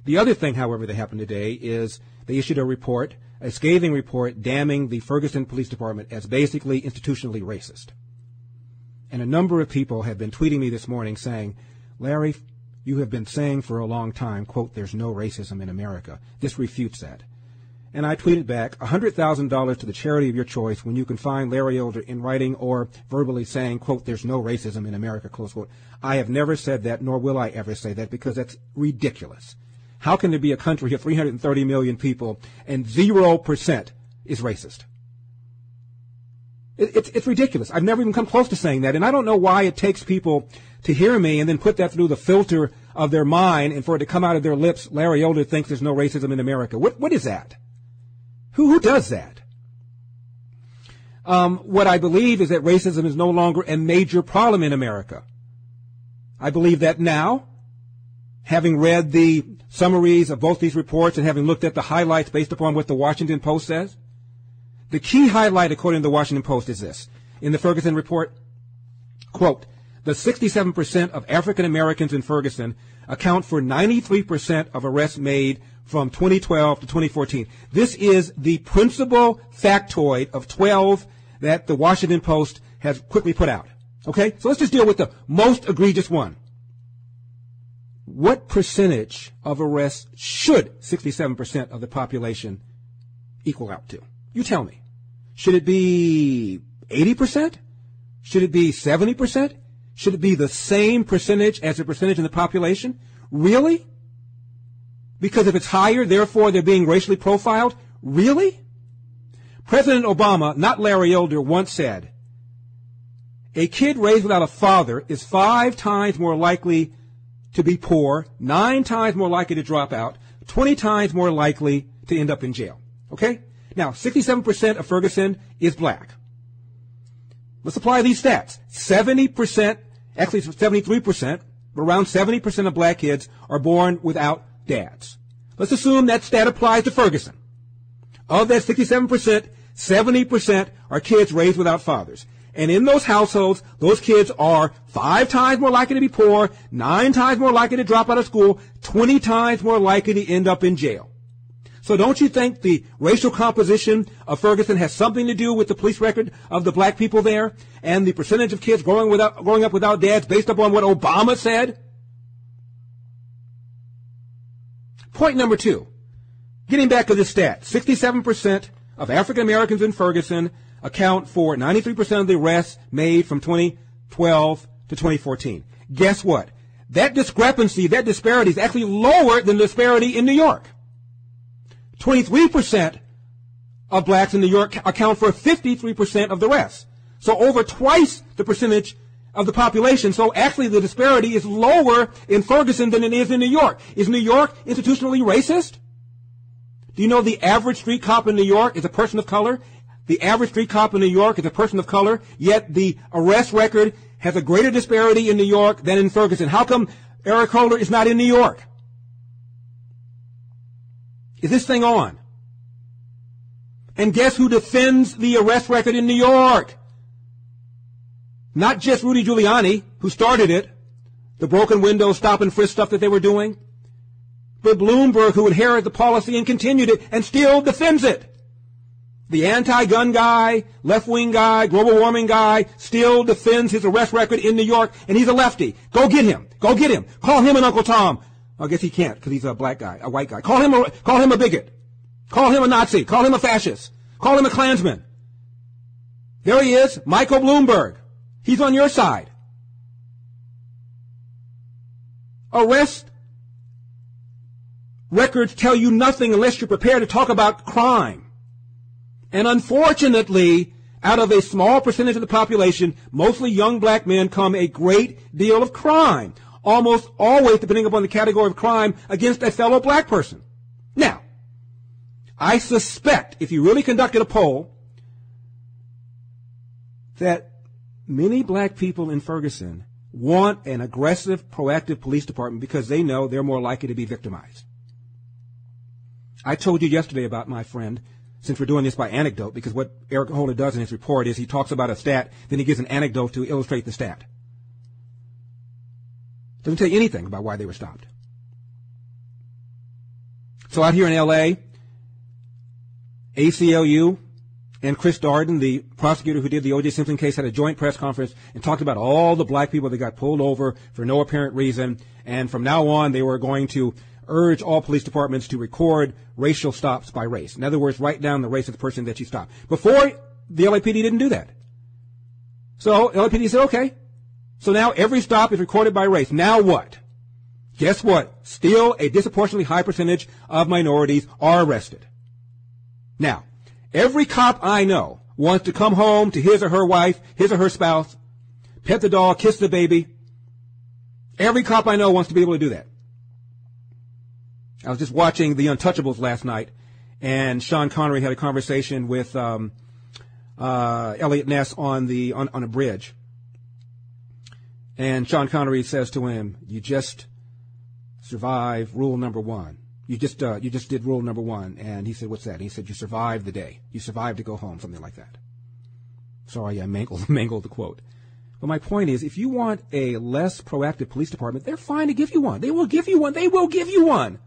The other thing, however, that happened today is they issued a report, a scathing report, damning the Ferguson Police Department as basically institutionally racist. And a number of people have been tweeting me this morning saying, Larry, you have been saying for a long time, quote, there's no racism in America. This refutes that. And I tweeted back, $100,000 to the charity of your choice when you can find Larry Elder in writing or verbally saying, quote, there's no racism in America, close quote. I have never said that, nor will I ever say that, because that's ridiculous. How can there be a country of 330 million people and 0% is racist? It's ridiculous. I've never even come close to saying that, and I don't know why it takes people to hear me and then put that through the filter of their mind and for it to come out of their lips, Larry Elder thinks there's no racism in America. What is that? Who does that? What I believe is that racism is no longer a major problem in America. I believe that now, having read the summaries of both these reports and having looked at the highlights based upon what the Washington Post says. The key highlight, according to the Washington Post, is this. In the Ferguson report, quote, the 67% of African Americans in Ferguson account for 93% of arrests made from 2012 to 2014. This is the principal factoid of 12 that the Washington Post has quickly put out. Okay? So let's just deal with the most egregious one. What percentage of arrests should 67% of the population equal out to? You tell me. Should it be 80%? Should it be 70%? Should it be the same percentage as the percentage in the population? Really? Because if it's higher, therefore they're being racially profiled? Really? President Obama, not Larry Elder, once said, a kid raised without a father is 5 times more likely to be poor, 9 times more likely to drop out, 20 times more likely to end up in jail. Okay? Now, 67% of Ferguson is black. Let's apply these stats. 70%, actually it's 73%, but around 70% of black kids are born without dads. Let's assume that stat applies to Ferguson. Of that 67%, 70% are kids raised without fathers. And in those households, those kids are 5 times more likely to be poor, 9 times more likely to drop out of school, 20 times more likely to end up in jail. So don't you think the racial composition of Ferguson has something to do with the police record of the black people there and the percentage of kids growing up without dads based upon what Obama said? Point number 2. Getting back to this stat, 67% of African Americans in Ferguson account for 93% of the arrests made from 2012 to 2014. Guess what? That discrepancy, that disparity is actually lower than the disparity in New York. 23% of blacks in New York account for 53% of the rest. So over twice the percentage of the population. So actually the disparity is lower in Ferguson than it is in New York. Is New York institutionally racist? Do you know the average street cop in New York is a person of color? The average street cop in New York is a person of color, yet the arrest record has a greater disparity in New York than in Ferguson. How come Eric Holder is not in New York? Is this thing on? And guess who defends the arrest record in New York? Not just Rudy Giuliani, who started it, the broken window, stop and frisk stuff that they were doing, but Bloomberg, who inherited the policy and continued it and still defends it. The anti-gun guy, left-wing guy, global warming guy still defends his arrest record in New York, and he's a lefty. Go get him. Go get him. Call him an Uncle Tom. I guess he can't because he's a black guy, a white guy. Call him a bigot. Call him a Nazi. Call him a fascist. Call him a Klansman. There he is, Michael Bloomberg. He's on your side. Arrest records tell you nothing unless you're prepared to talk about crime. And unfortunately, out of a small percentage of the population, mostly young black men, come a great deal of crime. Almost always, depending upon the category of crime, against a fellow black person. Now, I suspect, if you really conducted a poll, that many black people in Ferguson want an aggressive, proactive police department because they know they're more likely to be victimized. I told you yesterday about my friend, since we're doing this by anecdote, because what Eric Holder does in his report is he talks about a stat, then he gives an anecdote to illustrate the stat. Doesn't tell you anything about why they were stopped. So out here in L.A., ACLU and Chris Darden, the prosecutor who did the O.J. Simpson case, had a joint press conference and talked about all the black people that got pulled over for no apparent reason. And from now on, they were going to urge all police departments to record racial stops by race. In other words, write down the race of the person that you stopped. Before, the LAPD didn't do that. So LAPD said, okay. So now every stop is recorded by race. Now what? Guess what? Still a disproportionately high percentage of minorities are arrested. Now, every cop I know wants to come home to his or her wife, his or her spouse, pet the dog, kiss the baby. Every cop I know wants to be able to do that. I was just watching The Untouchables last night, and Sean Connery had a conversation with Elliot Ness on a bridge. And Sean Connery says to him, "You just survived rule number one. You just did rule number one." And he said, "What's that?" And he said, "You survived the day. You survived to go home," something like that. Sorry, I mangled the quote. But my point is, if you want a less proactive police department, they're fine to give you one. They will give you one. They will give you one.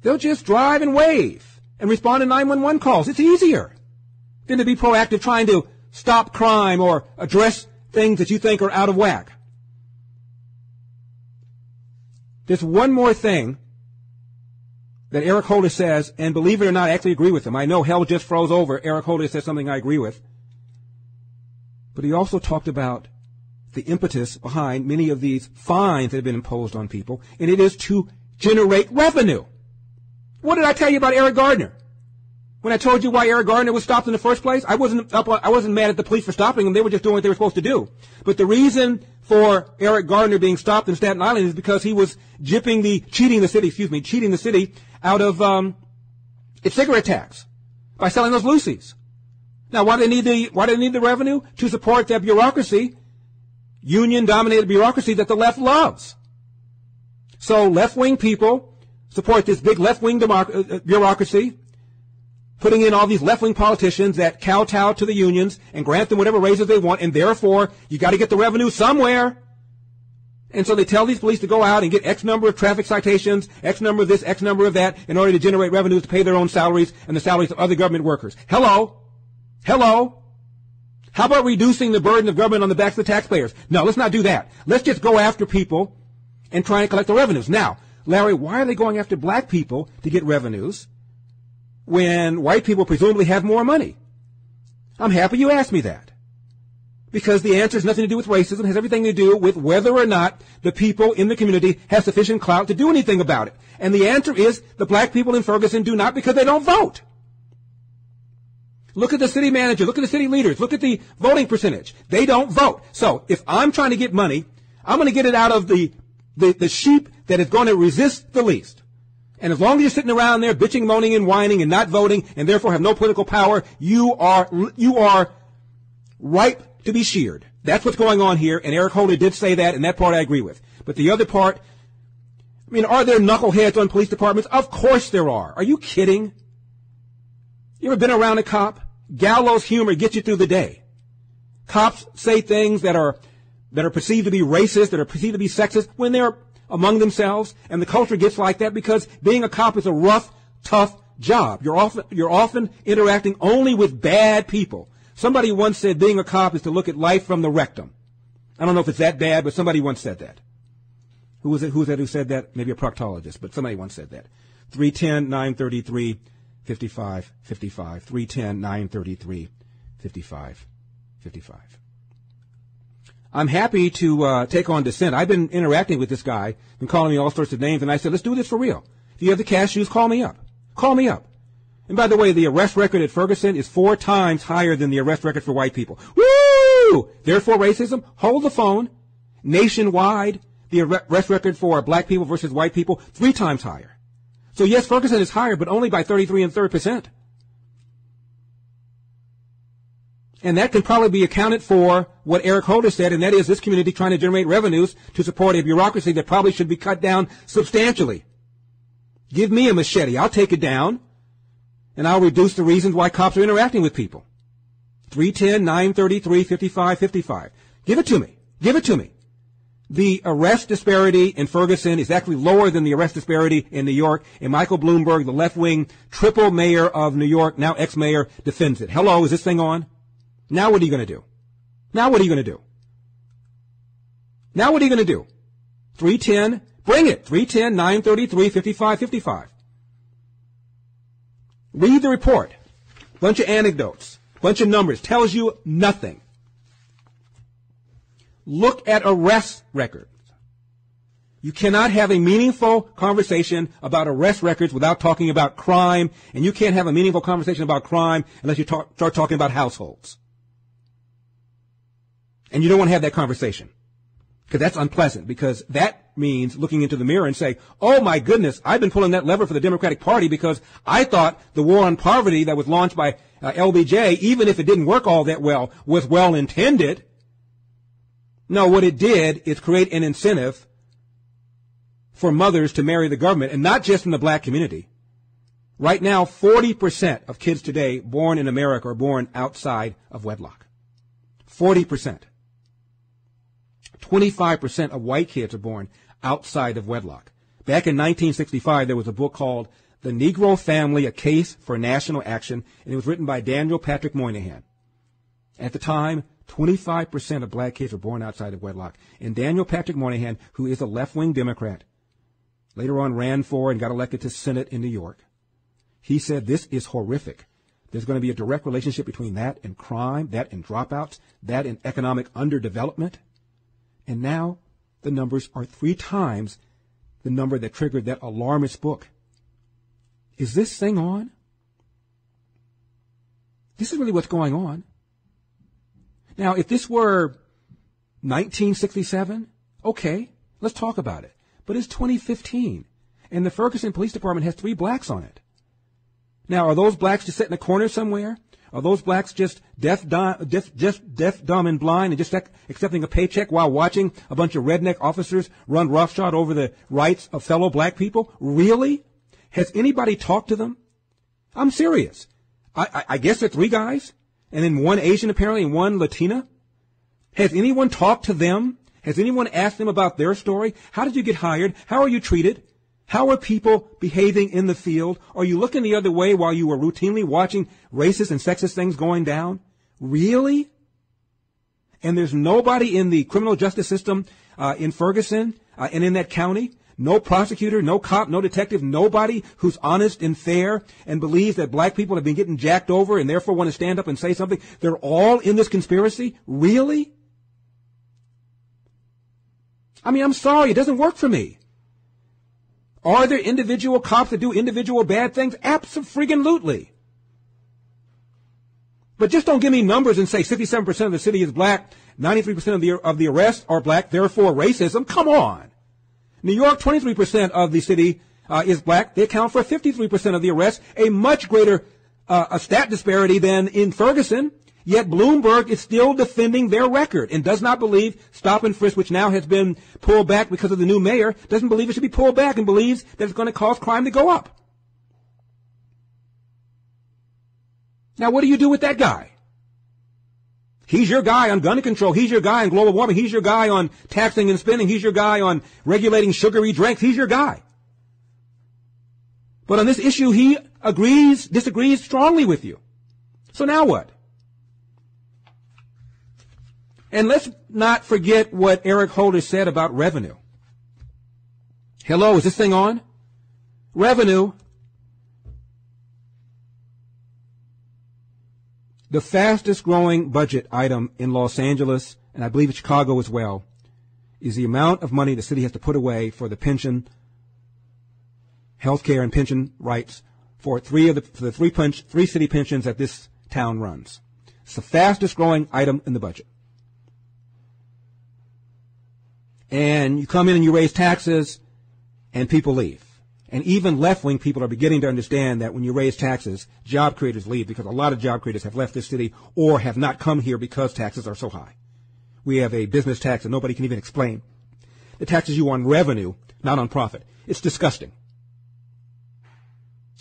They'll just drive and wave and respond to 911 calls. It's easier than to be proactive trying to stop crime or address things that you think are out of whack. There's one more thing that Eric Holder says, and believe it or not, I actually agree with him. I know hell just froze over. Eric Holder says something I agree with. But he also talked about the impetus behind many of these fines that have been imposed on people, and it is to generate revenue. What did I tell you about Eric Gardner? When I told you why Eric Gardner was stopped in the first place, I wasn't mad at the police for stopping him. They were just doing what they were supposed to do. But the reason for Eric Gardner being stopped in Staten Island is because he was cheating the city out of its cigarette tax by selling those loosies. Now, why do they need the revenue? To support that bureaucracy, union-dominated bureaucracy that the left loves. So left-wing people support this big left-wing bureaucracy, putting in all these left-wing politicians that kowtow to the unions and grant them whatever raises they want, and therefore you got to get the revenue somewhere. And so they tell these police to go out and get X number of traffic citations, X number of this, X number of that, in order to generate revenues to pay their own salaries and the salaries of other government workers. Hello? How about reducing the burden of government on the backs of the taxpayers? No, let's not do that. Let's just go after people and try and collect the revenues. Now, Larry, why are they going after black people to get revenues when white people presumably have more money? I'm happy you asked me that. Because the answer has nothing to do with racism. It has everything to do with whether or not the people in the community have sufficient clout to do anything about it. And the answer is the black people in Ferguson do not, because they don't vote. Look at the city manager. Look at the city leaders. Look at the voting percentage. They don't vote. So if I'm trying to get money, I'm going to get it out of the sheep that is going to resist the least. And as long as you're sitting around there bitching, moaning, and whining and not voting, and therefore have no political power, you are ripe to be sheared. That's what's going on here, and Eric Holder did say that, and that part I agree with. But the other part, I mean, are there knuckleheads on police departments? Of course there are. Are you kidding? You ever been around a cop? Gallows humor gets you through the day. Cops say things that are perceived to be racist, that are perceived to be sexist, when they're among themselves, and the culture gets like that because being a cop is a rough, tough job. You're often interacting only with bad people. Somebody once said being a cop is to look at life from the rectum. I don't know if it's that bad, but somebody once said that. Who was it? Who said that? Maybe a proctologist, but somebody once said that. 310-933-5555. 310-933-5555. I'm happy to take on dissent. I've been interacting with this guy, been calling me all sorts of names, and I said, let's do this for real. If you have the cashews, call me up. Call me up. And by the way, the arrest record at Ferguson is 4 times higher than the arrest record for white people. Woo! Therefore, racism, hold the phone. Nationwide, the arrest record for black people versus white people, 3 times higher. So yes, Ferguson is higher, but only by 33 1/3%. And that can probably be accounted for what Eric Holder said, and that is this community trying to generate revenues to support a bureaucracy that probably should be cut down substantially. Give me a machete. I'll take it down, and I'll reduce the reasons why cops are interacting with people. 310-933-5555. Give it to me. Give it to me. The arrest disparity in Ferguson is actually lower than the arrest disparity in New York. And Michael Bloomberg, the left-wing triple mayor of New York, now ex-mayor, defends it. Hello, is this thing on? Now what are you going to do? Now what are you going to do? Now what are you going to do? 310, bring it. 310, 933, 55, 55. Read the report. Bunch of anecdotes. Bunch of numbers. Tells you nothing. Look at arrest records. You cannot have a meaningful conversation about arrest records without talking about crime, and you can't have a meaningful conversation about crime unless you start talking about households. And you don't want to have that conversation because that's unpleasant, because that means looking into the mirror and saying, oh my goodness, I've been pulling that lever for the Democratic Party because I thought the war on poverty that was launched by LBJ, even if it didn't work all that well, was well intended. No, what it did is create an incentive for mothers to marry the government, and not just in the black community. Right now, 40% of kids today born in America are born outside of wedlock. 40%. 25% of white kids are born outside of wedlock. Back in 1965, there was a book called The Negro Family, A Case for National Action, and it was written by Daniel Patrick Moynihan. At the time, 25% of black kids were born outside of wedlock. And Daniel Patrick Moynihan, who is a left-wing Democrat, later on ran for and got elected to Senate in New York, he said this is horrific. There's going to be a direct relationship between that and crime, that and dropouts, that and economic underdevelopment. And now the numbers are 3 times the number that triggered that alarmist book. Is this thing on? This is really what's going on. Now, if this were 1967, okay, let's talk about it. But it's 2015, and the Ferguson Police Department has 3 blacks on it. Now, are those blacks just sitting in a corner somewhere? Are those blacks just deaf, dumb, and blind, and just accepting a paycheck while watching a bunch of redneck officers run roughshod over the rights of fellow black people? Really? Has anybody talked to them? I'm serious. I guess there are 3 guys, and then 1 Asian apparently, and 1 Latina. Has anyone talked to them? Has anyone asked them about their story? How did you get hired? How are you treated? How are people behaving in the field? Are you looking the other way while you were routinely watching racist and sexist things going down? Really? And there's nobody in the criminal justice system in Ferguson and in that county, no prosecutor, no cop, no detective, nobody who's honest and fair and believes that black people have been getting jacked over and therefore want to stand up and say something. They're all in this conspiracy? Really? I mean, I'm sorry, it doesn't work for me. Are there individual cops that do individual bad things? Abso-friggin-lutely. But just don't give me numbers and say 67% of the city is black, 93% of the arrests are black, therefore racism. Come on. New York, 23% of the city is black. They account for 53% of the arrests, a much greater a stat disparity than in Ferguson. Yet Bloomberg is still defending their record and does not believe stop and frisk, which now has been pulled back because of the new mayor, doesn't believe it should be pulled back and believes that it's going to cause crime to go up. Now, what do you do with that guy? He's your guy on gun control. He's your guy on global warming. He's your guy on taxing and spending. He's your guy on regulating sugary drinks. He's your guy. But on this issue, he disagrees strongly with you. So now what? And let's not forget what Eric Holder said about revenue. Hello, is this thing on? Revenue. The fastest growing budget item in Los Angeles, and I believe in Chicago as well, is the amount of money the city has to put away for the pension, health care, and pension rights for three city pensions that this town runs. It's the fastest growing item in the budget. And you come in and you raise taxes, and people leave. And even left-wing people are beginning to understand that when you raise taxes, job creators leave, because a lot of job creators have left this city or have not come here because taxes are so high. We have a business tax that nobody can even explain. It taxes you on revenue, not on profit. It's disgusting.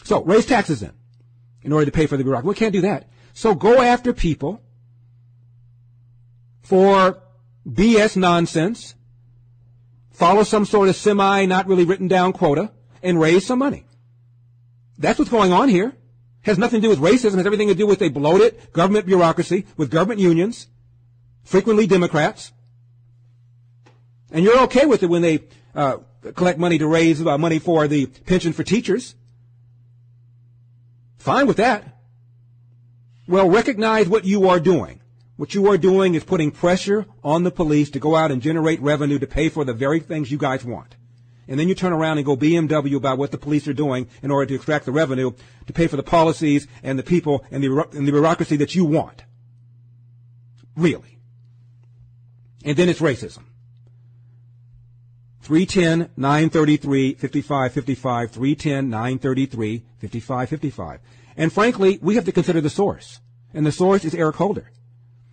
So raise taxes in order to pay for the bureaucracy. We can't do that. So go after people for BS nonsense follow some sort of not really written down quota, and raise some money. That's what's going on here. Has nothing to do with racism. Has everything to do with a bloated government bureaucracy with government unions, frequently Democrats. And you're okay with it when they collect money to raise money for the pension for teachers. Fine with that. Well, recognize what you are doing. What you are doing is putting pressure on the police to go out and generate revenue to pay for the very things you guys want. And then you turn around and go BMW about what the police are doing in order to extract the revenue to pay for the policies and the people and the bureaucracy that you want. Really. And then it's racism. 310-933-5555, 310-933-5555. And frankly, we have to consider the source. And the source is Eric Holder.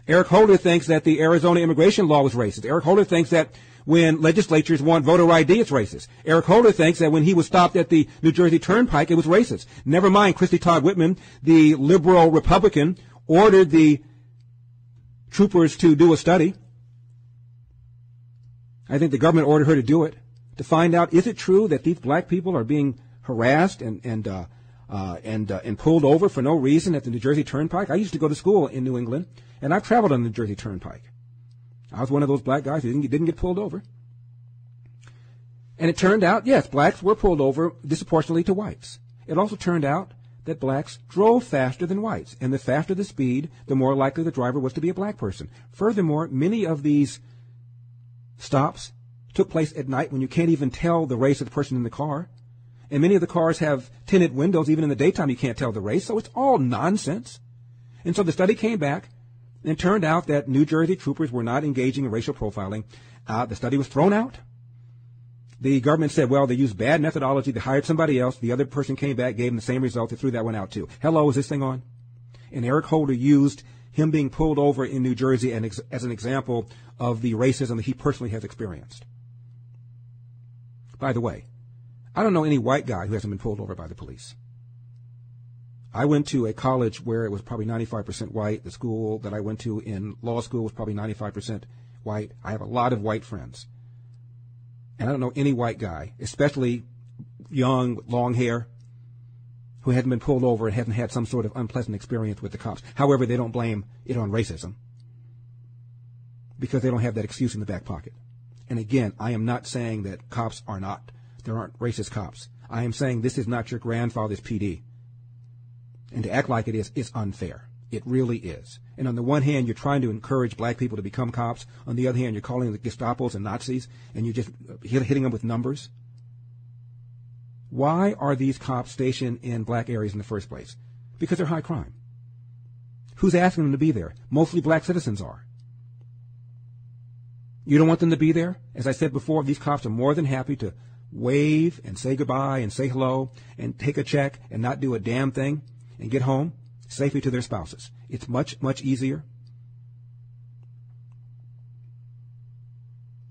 Eric Holder thinks that the Arizona immigration law was racist. Eric Holder thinks that when legislatures want voter ID, it's racist. Eric Holder thinks that when he was stopped at the New Jersey Turnpike, it was racist. Never mind, Christy Todd Whitman, the liberal Republican, ordered the troopers to do a study. I think the government ordered her to do it, to find out, is it true that these black people are being harassed and pulled over for no reason at the New Jersey Turnpike? I used to go to school in New England, and I've traveled on the New Jersey Turnpike. I was one of those black guys who didn't get pulled over. And it turned out, yes, blacks were pulled over disproportionately to whites. It also turned out that blacks drove faster than whites, and the faster the speed, the more likely the driver was to be a black person. Furthermore, many of these stops took place at night when you can't even tell the race of the person in the car. And many of the cars have tinted windows. Even in the daytime, you can't tell the race. So it's all nonsense. And so the study came back and it turned out that New Jersey troopers were not engaging in racial profiling. The study was thrown out. The government said, well, they used bad methodology. They hired somebody else. The other person came back, gave them the same results. They threw that one out too. Hello, is this thing on? And Eric Holder used him being pulled over in New Jersey as an example of the racism that he personally has experienced. By the way, I don't know any white guy who hasn't been pulled over by the police. I went to a college where it was probably 95% white. The school that I went to in law school was probably 95% white. I have a lot of white friends. And I don't know any white guy, especially young, long hair, who hasn't been pulled over and hasn't had some sort of unpleasant experience with the cops. However, they don't blame it on racism because they don't have that excuse in the back pocket. And again, I am not saying that there aren't racist cops. I am saying this is not your grandfather's PD. And to act like it is unfair. It really is. And on the one hand, you're trying to encourage black people to become cops. On the other hand, you're calling the Gestapos and Nazis, and you're just hitting them with numbers. Why are these cops stationed in black areas in the first place? Because they're high crime. Who's asking them to be there? Mostly black citizens are. You don't want them to be there? As I said before, these cops are more than happy to wave and say goodbye and say hello and take a check and not do a damn thing and get home safely to their spouses. It's much, much easier.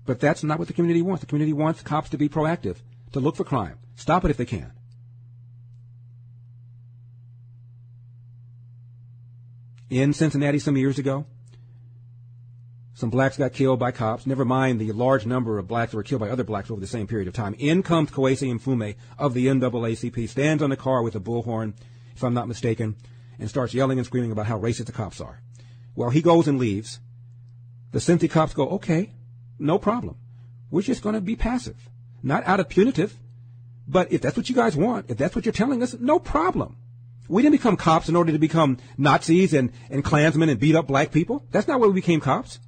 But that's not what the community wants. The community wants cops to be proactive, to look for crime, stop it if they can. In Cincinnati some years ago, some blacks got killed by cops. Never mind the large number of blacks that were killed by other blacks over the same period of time. In comes Kwesi Mfume of the NAACP, stands on the car with a bullhorn, if I'm not mistaken, and starts yelling and screaming about how racist the cops are. Well, he goes and leaves. The Cincy cops go, okay, no problem. We're just going to be passive. Not out of punitive, but if that's what you guys want, if that's what you're telling us, no problem. We didn't become cops in order to become Nazis and Klansmen and beat up black people. That's not why we became cops.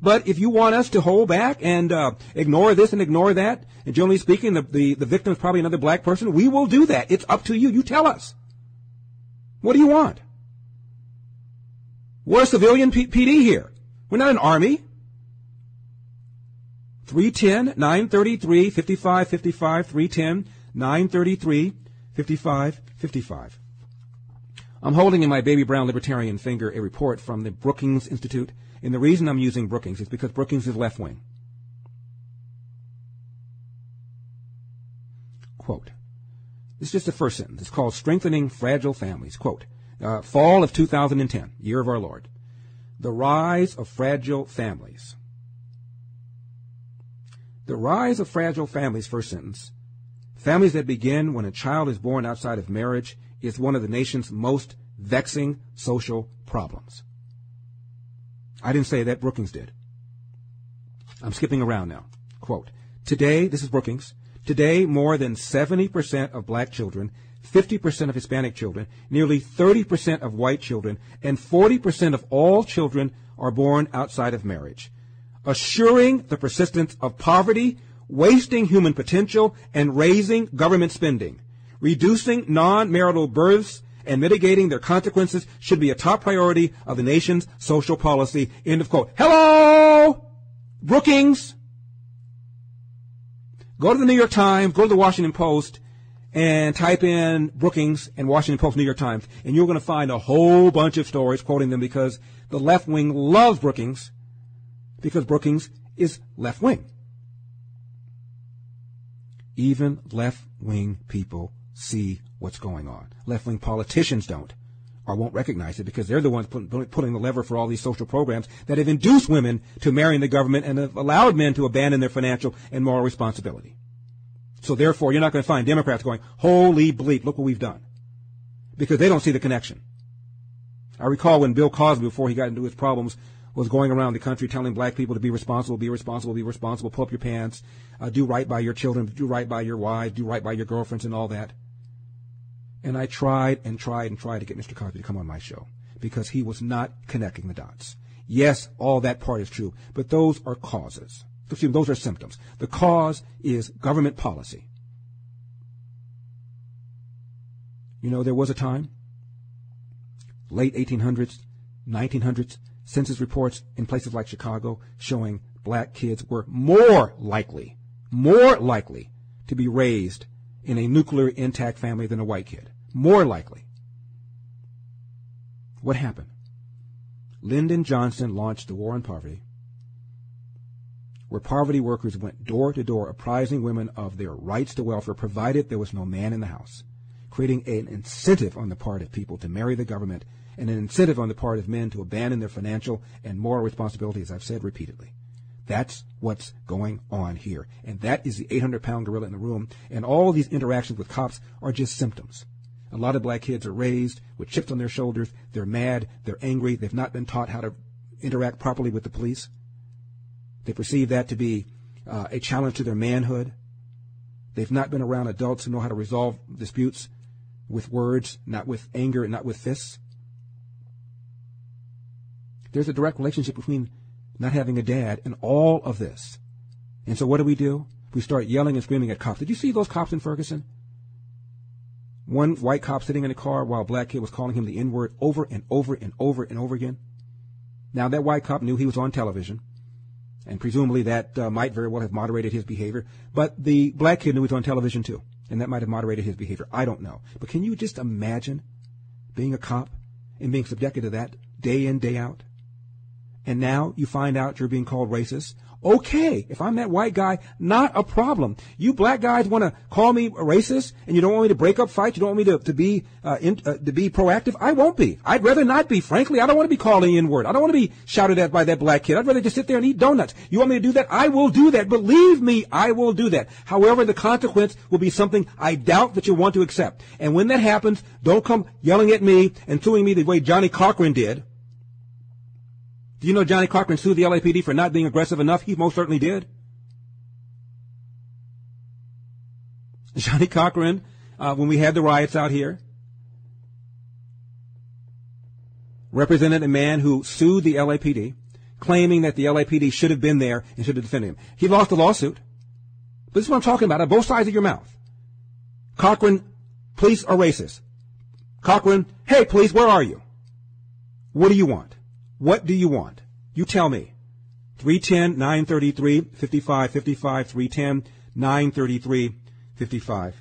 But if you want us to hold back and ignore this and ignore that, and generally speaking, the victim is probably another black person, we will do that. It's up to you. You tell us. What do you want? We're a civilian PD here. We're not an army. 310-933-5555, 310-933-5555. I'm holding in my baby brown libertarian finger a report from the Brookings Institute, and the reason I'm using Brookings is because Brookings is left wing. Quote, this is just the first sentence. It's called Strengthening Fragile Families. Quote, fall of 2010, year of our Lord. The rise of fragile families. The rise of fragile families, first sentence. Families that begin when a child is born outside of marriage is one of the nation's most vexing social problems. I didn't say that, Brookings did. I'm skipping around now. Quote, today, this is Brookings, today more than 70% of black children, 50% of Hispanic children, nearly 30% of white children, and 40% of all children are born outside of marriage, assuring the persistence of poverty, wasting human potential, and raising government spending. Reducing non-marital births and mitigating their consequences should be a top priority of the nation's social policy. End of quote. Hello, Brookings. Go to the New York Times, go to the Washington Post, and type in Brookings and Washington Post, New York Times, and you're going to find a whole bunch of stories quoting them because the left wing loves Brookings because Brookings is left wing. Even left-wing people see what's going on. Left-wing politicians don't or won't recognize it because they're the ones pulling the lever for all these social programs that have induced women to marry in the government and have allowed men to abandon their financial and moral responsibility. So therefore, you're not going to find Democrats going, holy bleep, look what we've done. Because they don't see the connection. I recall when Bill Cosby, before he got into his problems, was going around the country telling black people to be responsible, pull up your pants, do right by your children, do right by your wives, do right by your girlfriends and all that. And I tried to get Mr. Cosby to come on my show because he was not connecting the dots. Yes, all that part is true, but those are causes. Those are symptoms. The cause is government policy. You know, there was a time, late 1800s, 1900s, census reports in places like Chicago showing black kids were more likely to be raised in a nuclear intact family than a white kid. More likely. What happened? Lyndon Johnson launched the War on Poverty, where poverty workers went door to door apprising women of their rights to welfare provided there was no man in the house, creating an incentive on the part of people to marry the government and an incentive on the part of men to abandon their financial and moral responsibility, as I've said repeatedly. That's what's going on here. And that is the 800-pound gorilla in the room. And all of these interactions with cops are just symptoms. A lot of black kids are raised with chips on their shoulders. They're mad. They're angry. They've not been taught how to interact properly with the police. They perceive that to be a challenge to their manhood. They've not been around adults who know how to resolve disputes with words, not with anger and not with fists. There's a direct relationship between not having a dad and all of this. And so what do? We start yelling and screaming at cops. Did you see those cops in Ferguson? One white cop sitting in a car while a black kid was calling him the N-word over and over and over and over again. Now, that white cop knew he was on television, and presumably that might very well have moderated his behavior. But the black kid knew he was on television too, and that might have moderated his behavior. I don't know. But can you just imagine being a cop and being subjected to that day in, day out? And now you find out you're being called racist. Okay, if I'm that white guy, not a problem. You black guys want to call me a racist, and you don't want me to break up fights. You don't want me to be proactive. I won't be. I'd rather not be. Frankly, I don't want to be called the N-word. I don't want to be shouted at by that black kid. I'd rather just sit there and eat donuts. You want me to do that? I will do that. Believe me, I will do that. However, the consequence will be something I doubt that you want to accept. And when that happens, don't come yelling at me and suing me the way Johnny Cochran did. Do you know Johnny Cochran sued the LAPD for not being aggressive enough? He most certainly did. Johnny Cochran, when we had the riots out here, represented a man who sued the LAPD, claiming that the LAPD should have been there and should have defended him. He lost the lawsuit. But this is what I'm talking about, on both sides of your mouth. Cochran, police are racist. Cochran, hey, police, where are you? What do you want? What do you want? You tell me. 310-933-5555, 310-933-5555.